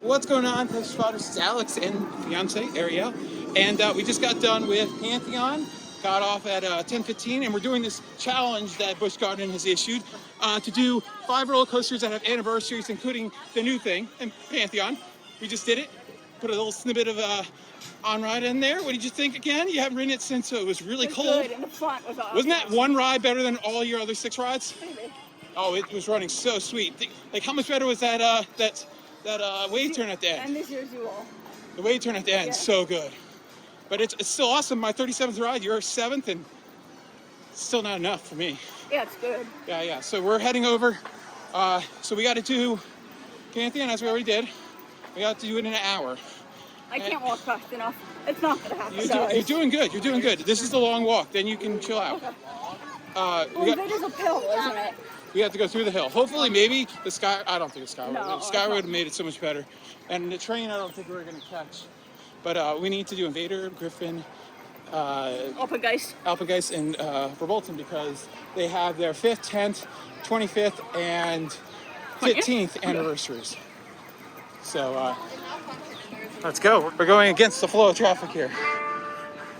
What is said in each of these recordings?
What's going on, Test Spotters? It's Alex and fiance Ariel, and we just got done with Pantheon. Got off at 10:15, and we're doing this challenge that Busch Garden has issued to do 5 roller coasters that have anniversaries, including the new thing in Pantheon. We just did it. Put a little snippet of on ride in there. What did you think again? You haven't ridden it since it was really cold. Good, and the front was awesome. Wasn't that one ride better than all your other 6 rides? Maybe. Oh, it was running so sweet. Like, how much better was that that wave turn at the end? And this year's Jewel. The wave turn at the end, Yeah. so good. But it's still awesome. My 37th ride, you're 7th, and it's still not enough for me. Yeah, it's good. Yeah. So we're heading over. So we got to do Pantheon, as we already did. We got to do it in an hour. I can't walk fast enough. It's not gonna happen. You're doing good. You're doing good. This is the long walk. Then you can chill out. Well, it is uphill, isn't it? We have to go through the hill. Hopefully, maybe the sky. I don't think the sky. No, The sky would have made it so much better. And the train, I don't think we're gonna catch. But we need to do InvadR, Griffin, Alpengeist, and Verbolten, because they have their 5th, 10th, 25th, and 15th anniversaries. So let's go. We're going against the flow of traffic here.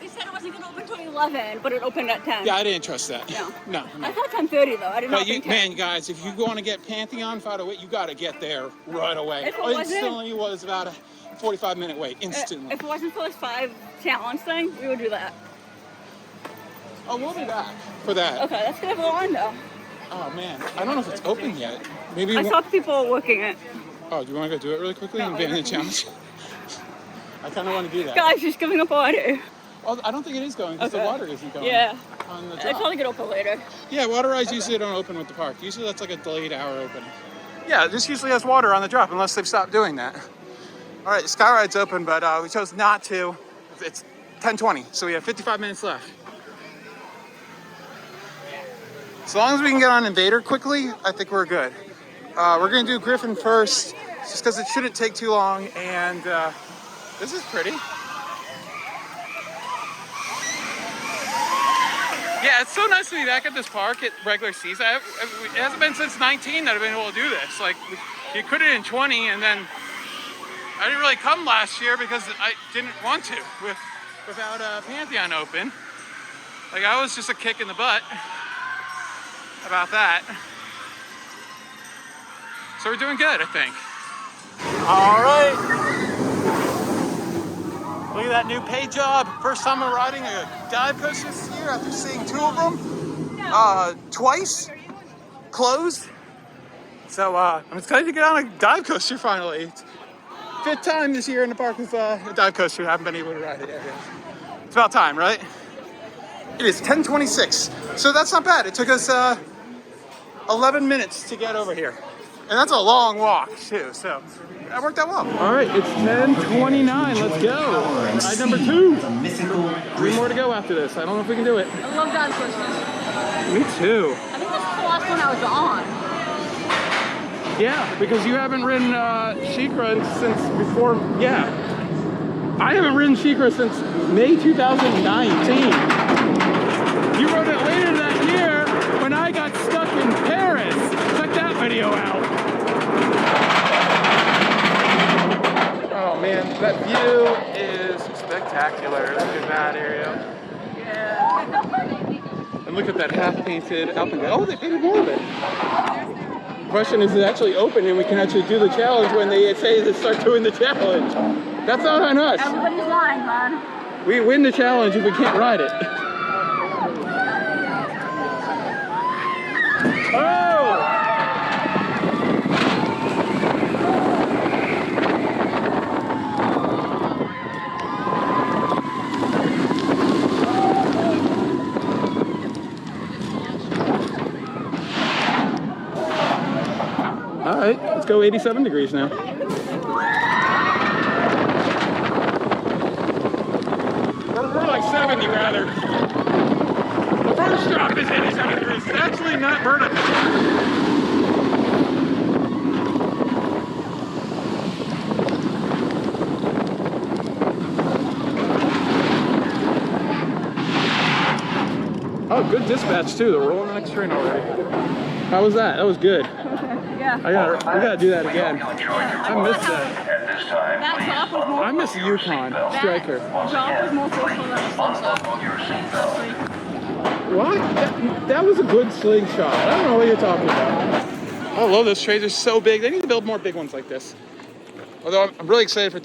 They said it wasn't gonna open until 11, but it opened at 10. Yeah, I didn't trust that. No. I thought 10:30 though. I did not But think 10. man, guys, if you want to get Pantheon Fight Away, you got to get there right away. If it wasn't- Instantly was about a 45-minute wait. Instantly. If it wasn't for this 5 challenge thing, we would do that. Oh, we'll be back for that. Okay, let's get on though. Oh man, I don't know if it's open yet. Maybe. I saw people working it. Oh, do you want to go do it really quickly and No, ban I the don't. challenge? I kind of want to do that. Guys, just giving up water. Oh, I don't think it is going because Okay. the water isn't going. Yeah. On the It's drop. probably gonna open later. Yeah, water rides usually don't open with the park. Usually that's like a delayed hour opening. Yeah, this usually has water on the drop unless they've stopped doing that. All right, the Sky Ride's open, but we chose not to. It's 10:20, so we have 55 minutes left. As long as we can get on InvadR quickly, I think we're good. We're gonna do Griffin first, just because it shouldn't take too long, and this is pretty. Yeah, it's so nice to be back at this park at regular season. It hasn't been since 19 that I've been able to do this. Like, you could it in 20, and then I didn't really come last year because I didn't want to without Pantheon open. Like, I was just a kick in the butt about that. So we're doing good, I think. All right. Look at that new paint job. First time I'm riding a dive coaster this year after seeing 2 of them twice closed. So I'm excited to get on a dive coaster finally. It's 5th time this year in the park with a dive coaster. I haven't been able to ride it yet. It's about time, right? It is 10:26, so that's not bad. It took us 11 minutes to get over here. And that's a long walk too, so that worked out well. All right, it's 10:29, let's go. Ride number 2. 3 more to go after this. I don't know if we can do it. I love dive coasters. Me too. I think this is the last one I was on. Yeah, because you haven't ridden SheiKra since before, yeah. I haven't ridden SheiKra since May 2019. You rode it later that year when I got stuck in Paris. Check that video out. Oh man, that view is spectacular. Look at that area. Yeah. And look at that half-painted Alpengeist. Oh, they painted more of it. The question is it actually open and we can actually do the challenge when they say to start doing the challenge. That's not on us. Everybody's lying, man. We win the challenge if we can't ride it. Oh! All right, let's go 87 degrees now. We're like 70 rather. The first drop is 87 degrees. It's actually not vertical. Oh, good dispatch too. They're rolling the next train already. How was that? That was good. Yeah. We gotta do that again. I miss that. That drop was more. I miss the Yukon Striker. Drop was more forceful than a slingshot. What? That was a good slingshot. I don't know what you're talking about. I love those trays. They're so big. They need to build more big ones like this. Although I'm really excited for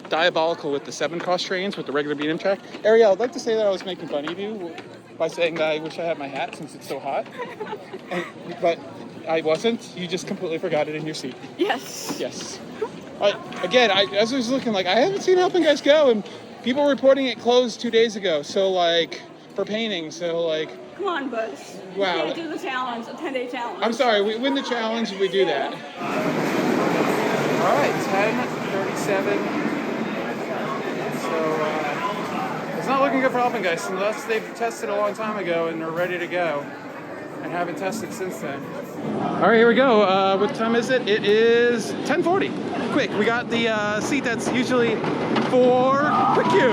Diabolical with the 7-cross trains with the regular B&M track. Ariel, I'd like to say that I was making fun of you by saying that I wish I had my hat since it's so hot. But I wasn't. You just completely forgot it in your seat. Yes. Yes. Again, as I was looking, like, I haven't seen Alpengeist go, and people were reporting it closed 2 days ago. So, like, for painting. So, like... Come on, Busch. Wow. You can't do the challenge, a 10-day challenge. I'm sorry. We win the challenge if we do that. All right, 10:37. So, it's not looking good for Alpengeist unless they've tested a long time ago and are ready to go and haven't tested since then. All right, here we go. What time is it? It is 10:40. Quick, we got the seat that's usually for Quick Q.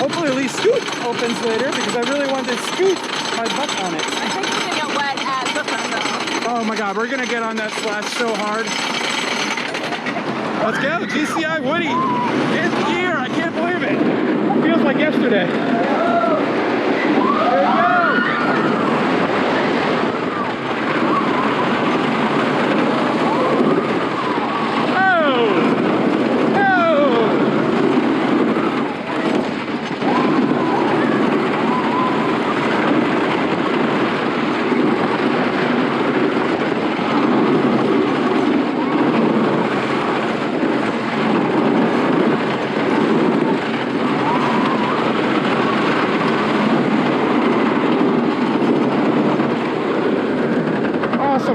Hopefully at least Scoot opens later because I really want to scoot my butt on it. I think it's gonna get wet at Griffin though. Oh my God, we're gonna get on that slash so hard. Let's go, GCI Woody. 5th year, I can't believe it. Feels like yesterday. There we go.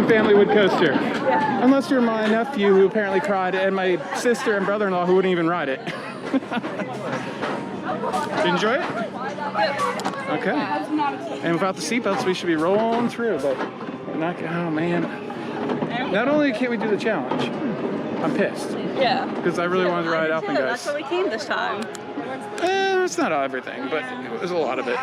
Family wood coaster. Yeah. Unless you're my nephew who apparently cried and my sister and brother-in-law who wouldn't even ride it. Did you enjoy it? Okay. And without the seatbelts we should be rolling through, but not, oh man. Not only can't we do the challenge, I'm pissed. Yeah. Because I really wanted to ride Alpengeist. That's why we came this time. It's not everything, but it was a lot of it.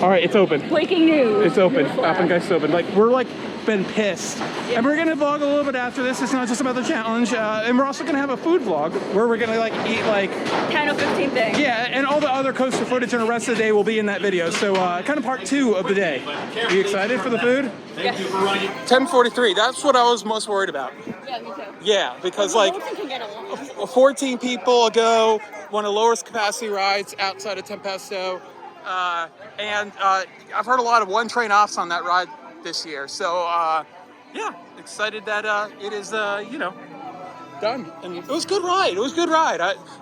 All right, it's open. Breaking news. It's open. Alpengeist's open. Like, we're like been pissed. Yeah. And we're gonna vlog a little bit after this. It's not just about the challenge. And we're also gonna have a food vlog where we're gonna like eat like 10 or 15 things. Yeah, and all the other coaster footage and the rest of the day will be in that video. So kind of part 2 of the day. Are you excited for the food? Yes. 10:43. That's what I was most worried about. Yeah, me too. Yeah, because like 14 people ago, one of the lowest capacity rides outside of Tempesto. And I've heard a lot of one train offs on that ride this year. So yeah, excited that it is you know, done. And it was a good ride. It was a good ride.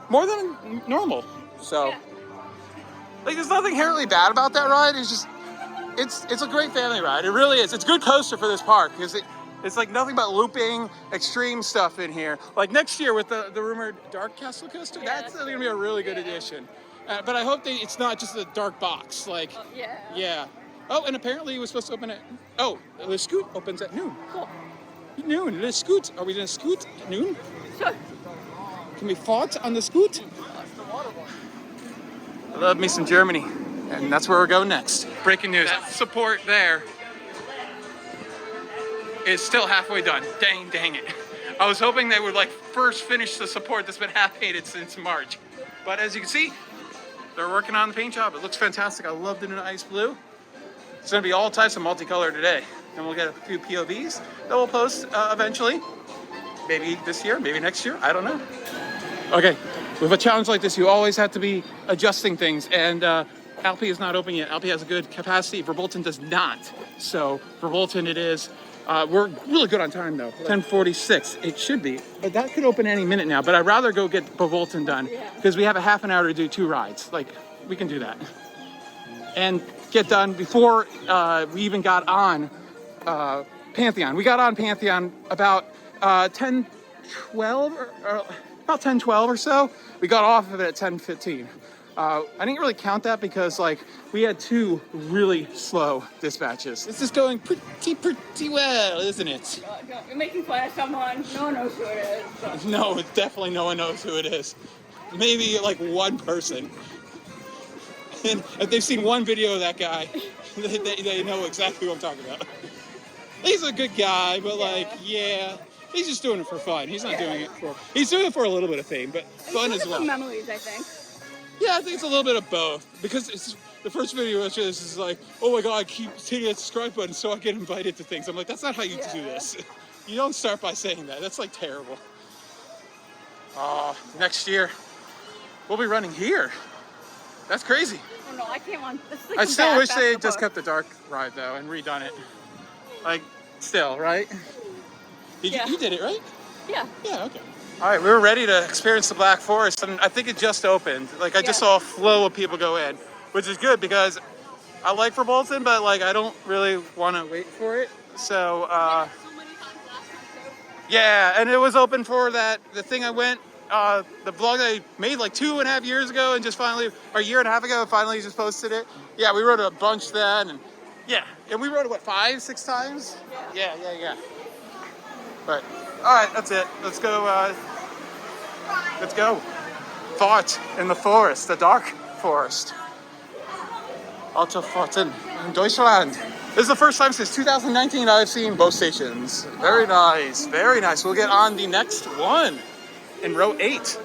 More than normal. So like there's nothing inherently bad about that ride. It's just it's a great family ride. It really is. It's a good coaster for this park because it's like nothing but looping, extreme stuff in here. Like next year with the rumored Dark Castle coaster, that's going to be a really good addition. But I hope it's not just a dark box. Like, yeah. Oh, and apparently it was supposed to open at, Le Scoot opens at noon. Cool. Noon, Le Scoot. Are we going to scoot at noon? Sure. Can we fart on the scoot? I love me some Germany. And that's where we're going next. Breaking news. That support there is still halfway done. Dang it. I was hoping they would like first finish the support that's been half painted since March. But as you can see, they're working on the paint job. It looks fantastic. I love the new ice blue. It's gonna be all types of multicolor today. And we'll get a few POVs that we'll post eventually. Maybe this year, maybe next year, I don't know. Okay, with a challenge like this, you always have to be adjusting things. And Alpe is not open yet. Alpe has a good capacity. Verbolten does not. So Verbolten it is. We're really good on time though. 10:46, it should be. But that could open any minute now. But I'd rather go get Verbolten done because we have a half an hour to do 2 rides. Like, we can do that. And get done before we even got on Pantheon. We got on Pantheon about 10:12 or about 10:12 or so. We got off of it at 10:15. I didn't really count that because like we had 2 really slow dispatches. This is going pretty well, isn't it? You're making fun of someone. No one knows who it is. So. No, definitely no one knows who it is. Maybe like one person. And if they've seen one video of that guy, they know exactly what I'm talking about. He's a good guy, but like, yeah, he's just doing it for fun. He's not doing it for, he's doing it for a little bit of fame, but fun as well. Memories, I think. Yeah, I think it's a little bit of both, because it's the first video was just is like, oh my god, keep hitting that subscribe button so I get invited to things. I'm like, that's not how you do this. You don't start by saying that. That's like terrible. Next year we'll be running here. That's crazy. Oh no, I can't run. Like I still wish they had just kept the dark ride though and redone it. Like, still, right? You did it, right? Yeah. Yeah, okay. All right, we were ready to experience the Black Forest, and I think it just opened. Like, I just saw a flow of people go in, which is good because I like Verbolten, but like, I don't really want to wait for it. So, yeah, and it was open for the thing I went, the vlog that I made like 2.5 years ago, and just finally, or a year and a half ago, finally just posted it. Yeah, we rode a bunch then, and yeah, and we rode it, what, 5-6 times? Yeah. But, all right, that's it. Let's go, Thought in the forest, the dark forest. Alta Forten in Deutschland. This is the first time since 2019 I've seen both stations. Very nice, very nice. We'll get on the next one in row 8.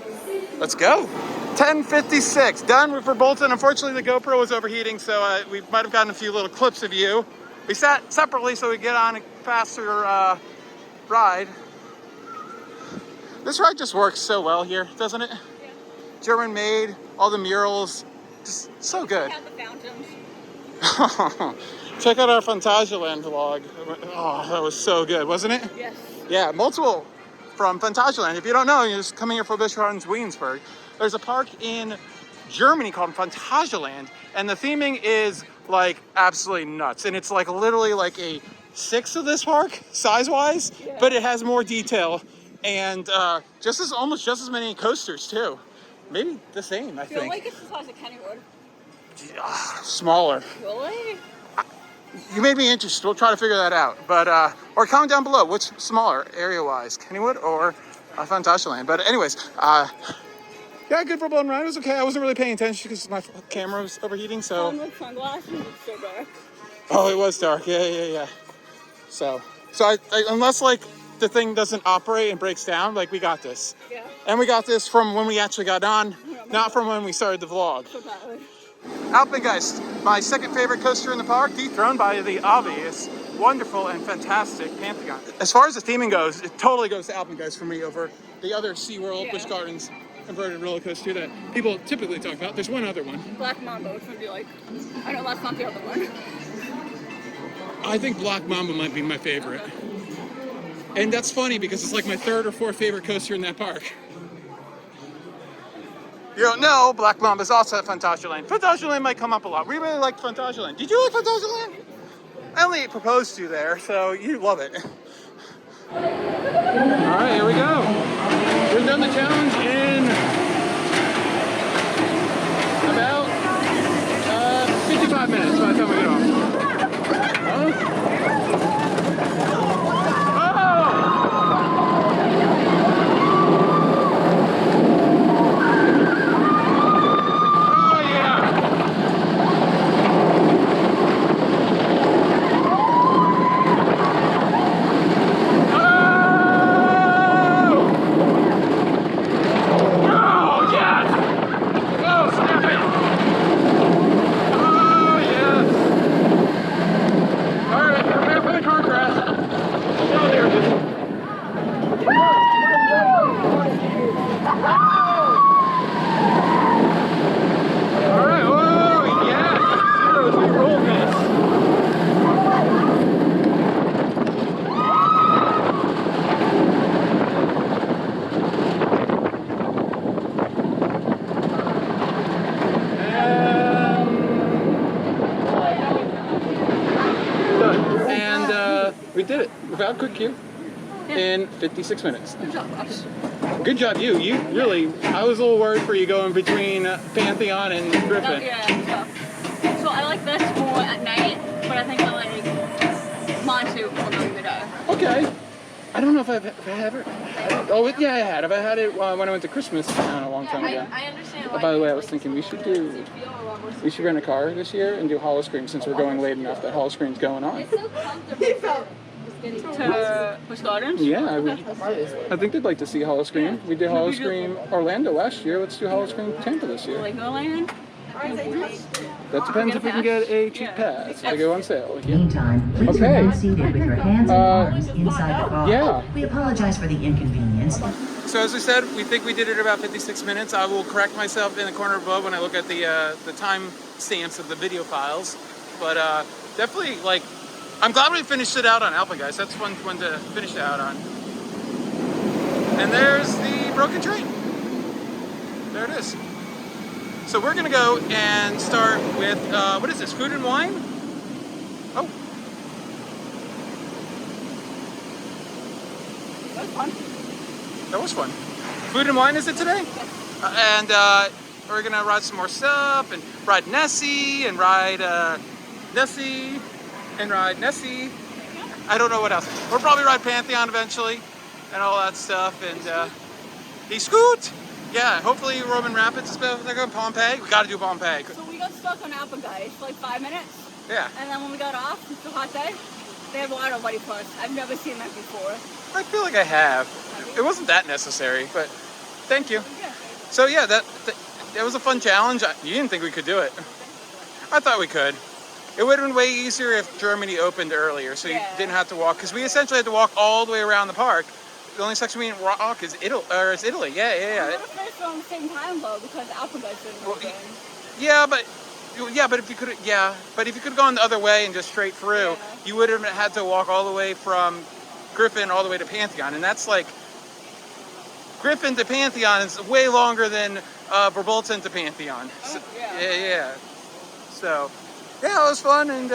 Let's go. 10:56, done with Verbolten. Unfortunately, the GoPro was overheating, so we might have gotten a few little clips of you. We sat separately so we get on a faster ride. This ride just works so well here, doesn't it? Yeah. German made, all the murals, just so good. Check out the fountains. Check out our Phantasialand vlog. Oh, that was so good, wasn't it? Yes. Yeah, multiple from Phantasialand. If you don't know, you're just coming here for Busch Garden Williamsburg. There's a park in Germany called Phantasialand, and the theming is like absolutely nuts. And it's like literally like a 1/6 of this park, size-wise, but it has more detail. And almost just as many coasters too. Maybe the same, I think. Feel like it's the size of Kennywood. Smaller. Really? You made me interested. We'll try to figure that out. But or comment down below which smaller area-wise, Kennywood or Phantasialand. But anyways, yeah, good for Verbolten ride. It was okay. I wasn't really paying attention because my camera was overheating. So. With sunglasses, it's so dark. Oh, it was dark. Yeah. So I unless like the thing doesn't operate and breaks down, like we got this. Yeah. And we got this from when we actually got on, not from when we started the vlog. Alpengeist, my second favorite coaster in the park, dethroned by the obvious, wonderful, and fantastic Pantheon. As far as the theming goes, it totally goes to Alpengeist for me over the other SeaWorld, Busch Gardens converted roller coaster that people typically talk about. There's one other one. Black Mamba, which would be like, I know that's not the other one. I think Black Mamba might be my favorite. Okay. And that's funny because it's like my 3rd or 4th favorite coaster in that park. You don't know, Black Mamba is also at Phantasialand. Phantasialand might come up a lot. We really liked Phantasialand. Did you like Phantasialand? I only proposed to there, so you love it. All right, here we go. We've done the challenge in about 55 minutes by the time we get off. We did it without quick queue in 56 minutes. Good job, Ross. Good job, you. You really, I was a little worried for you going between Pantheon and Griffin. Yeah, so I like this more at night, but I think I like Montu more during the day. Okay. I don't know if I've ever had it. Oh, yeah, I had. I had it when I went to Christmas town a long time ago. I understand. By the way, I was thinking we should rent a car this year and do Hollow Scream since we're going late enough that Hollow Scream's going on. It's so comfortable. To Busch Gardens? Yeah, I think they'd like to see Hollow Scream. We did Hollow Scream Orlando last year. Let's do Hollow Scream Tampa this year. Legoland? That depends if we can get a cheap pass. They go on sale. Meantime, please remain seated with your hands and arms inside the car. Yeah. We apologize for the inconvenience. So as we said, we think we did it about 56 minutes. I will correct myself in the corner above when I look at the time stamps of the video files. But definitely, like, I'm glad we finished it out on Alpengeist. That's one to finish it out on. And there's the broken train. There it is. So we're gonna go and start with, what is this, food and wine? Oh. That was fun. That was fun. Food and wine is it today? And we're gonna ride some more stuff and ride Nessie and ride Nessie and ride Nessie. I don't know what else. We'll probably ride Pantheon eventually and all that stuff. And the Scoot. Yeah, hopefully Roman Rapids is better than Pompeii. We gotta do Pompeii. So we got stuck on Alpengeist for like 5 minutes. Yeah. And then when we got off, it's a hot day, they had water buddy plus. I've never seen that before. I feel like I have. It wasn't that necessary, but thank you. Yeah. So yeah, that was a fun challenge. You didn't think we could do it. I thought we could. It would have been way easier if Germany opened earlier, so you didn't have to walk. Because we essentially had to walk all the way around the park. The only section we didn't walk is Italy. Yeah. We would have finished on the same time though, because Alpengeist didn't open. But if you could have gone the other way and just straight through, you would have had to walk all the way from Griffin all the way to Pantheon, and that's like Griffin to Pantheon is way longer than Verbolten to Pantheon. So, yeah. So, yeah, it was fun, and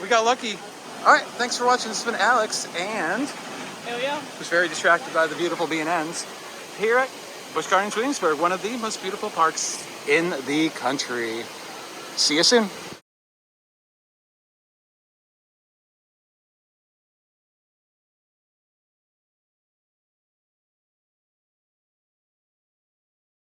we got lucky. All right, thanks for watching. This has been Alex, and was very distracted by the beautiful B&Ns here at Busch Garden Williamsburg, one of the most beautiful parks in the country. See you soon.